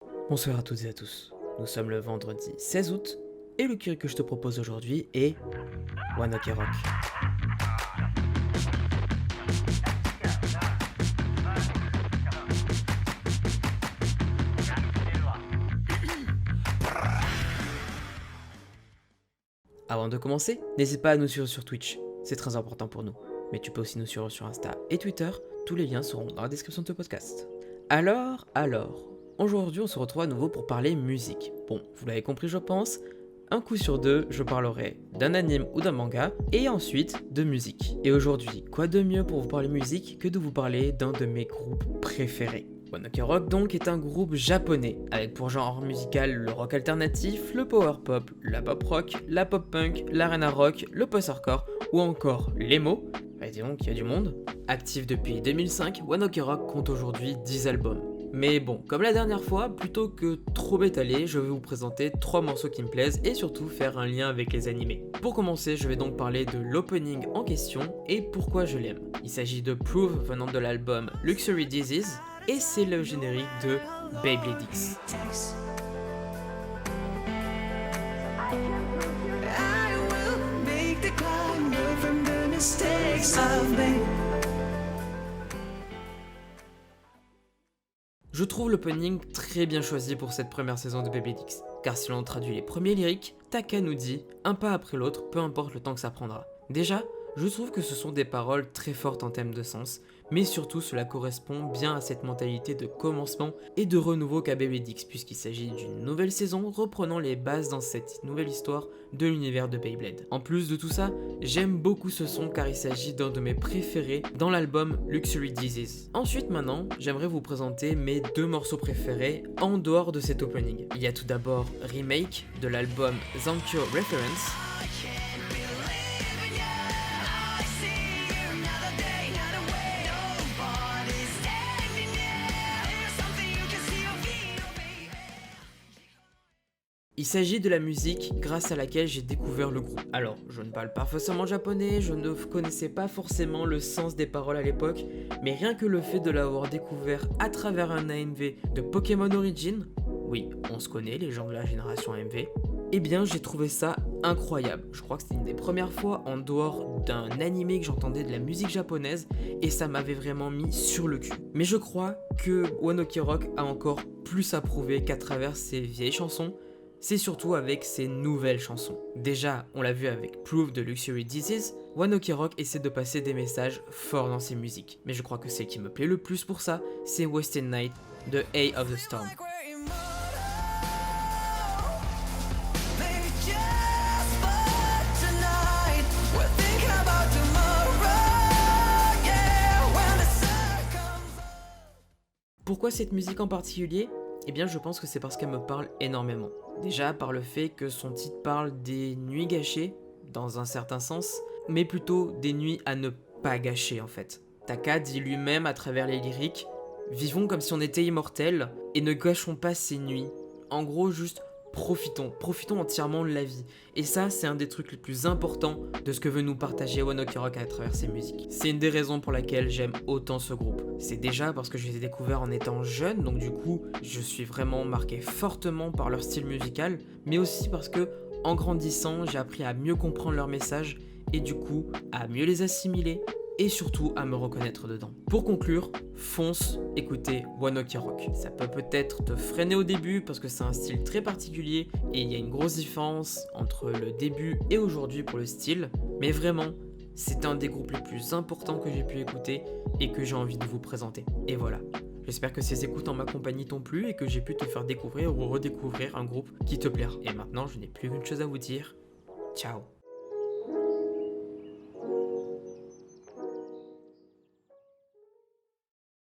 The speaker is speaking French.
Bonsoir à toutes et à tous, nous sommes le vendredi 16 août et le curry que je te propose aujourd'hui est One Ok Rock. Avant de commencer, n'hésite pas à nous suivre sur Twitch, c'est très important pour nous. Mais tu peux aussi nous suivre sur Insta et Twitter, tous les liens seront dans la description de ce podcast. Alors, aujourd'hui on se retrouve à nouveau pour parler musique. Bon, vous l'avez compris je pense, un coup sur deux, je parlerai d'un anime ou d'un manga, et ensuite de musique. Et aujourd'hui, quoi de mieux pour vous parler musique que de vous parler d'un de mes groupes préférés. One Ok Rock donc est un groupe japonais, avec pour genre musical le rock alternatif, le power pop, la pop rock, la pop punk, l'arena rock, le post-hardcore ou encore l'emo. Disons qu'il y a du monde. Actif depuis 2005, One Ok Rock compte aujourd'hui 10 albums. Mais bon, comme la dernière fois, plutôt que trop m'étaler, je vais vous présenter 3 morceaux qui me plaisent et surtout faire un lien avec les animés. Pour commencer, je vais donc parler de l'opening en question et pourquoi je l'aime. Il s'agit de Proof venant de l'album Luxury Disease et c'est le générique de Beyblade X. Je trouve l'opening très bien choisi pour cette première saison de Beyblade X, car si l'on traduit les premiers lyriques, Taka nous dit un pas après l'autre, peu importe le temps que ça prendra. Déjà, je trouve que ce sont des paroles très fortes en termes de sens, mais surtout cela correspond bien à cette mentalité de commencement et de renouveau qu'a Beyblade X, puisqu'il s'agit d'une nouvelle saison reprenant les bases dans cette nouvelle histoire de l'univers de Beyblade. En plus de tout ça, j'aime beaucoup ce son car il s'agit d'un de mes préférés dans l'album Luxury Disease. Ensuite maintenant, j'aimerais vous présenter mes 2 morceaux préférés en dehors de cet opening. Il y a tout d'abord Remake de l'album Zankyo Reference. Il s'agit de la musique grâce à laquelle j'ai découvert le groupe. Alors, je ne parle pas forcément japonais, je ne connaissais pas forcément le sens des paroles à l'époque, mais rien que le fait de l'avoir découvert à travers un AMV de Pokémon Origin, oui, on se connaît, les gens de la génération AMV, eh bien j'ai trouvé ça incroyable. Je crois que c'était une des premières fois en dehors d'un animé que j'entendais de la musique japonaise et ça m'avait vraiment mis sur le cul. Mais je crois que One Ok Rock a encore plus à prouver qu'à travers ses vieilles chansons, c'est surtout avec ses nouvelles chansons. Déjà, on l'a vu avec Proof de Luxury Disease, One Ok Rock essaie de passer des messages forts dans ses musiques. Mais je crois que celle qui me plaît le plus pour ça, c'est Wasted Night de Eye of the Storm. Pourquoi cette musique en particulier ? Eh bien je pense que c'est parce qu'elle me parle énormément. Déjà par le fait que son titre parle des nuits gâchées, dans un certain sens, mais plutôt des nuits à ne pas gâcher en fait. Taka dit lui-même à travers les lyriques « Vivons comme si on était immortels et ne gâchons pas ces nuits. » En gros juste profitons entièrement de la vie. Et ça c'est un des trucs les plus importants de ce que veut nous partager One Ok Rock à travers ses musiques. C'est une des raisons pour laquelle j'aime autant ce groupe. C'est déjà parce que je les ai découverts en étant jeune, donc du coup je suis vraiment marqué fortement par leur style musical, mais aussi parce que en grandissant j'ai appris à mieux comprendre leurs messages et du coup à mieux les assimiler et surtout à me reconnaître dedans. Pour conclure, fonce écouter One Ok Rock. Ça peut peut-être te freiner au début parce que c'est un style très particulier et il y a une grosse différence entre le début et aujourd'hui pour le style, mais vraiment, c'est un des groupes les plus importants que j'ai pu écouter et que j'ai envie de vous présenter. Et voilà. J'espère que ces écoutes en ma compagnie t'ont plu et que j'ai pu te faire découvrir ou redécouvrir un groupe qui te plaira. Et maintenant, je n'ai plus qu'une chose à vous dire. Ciao.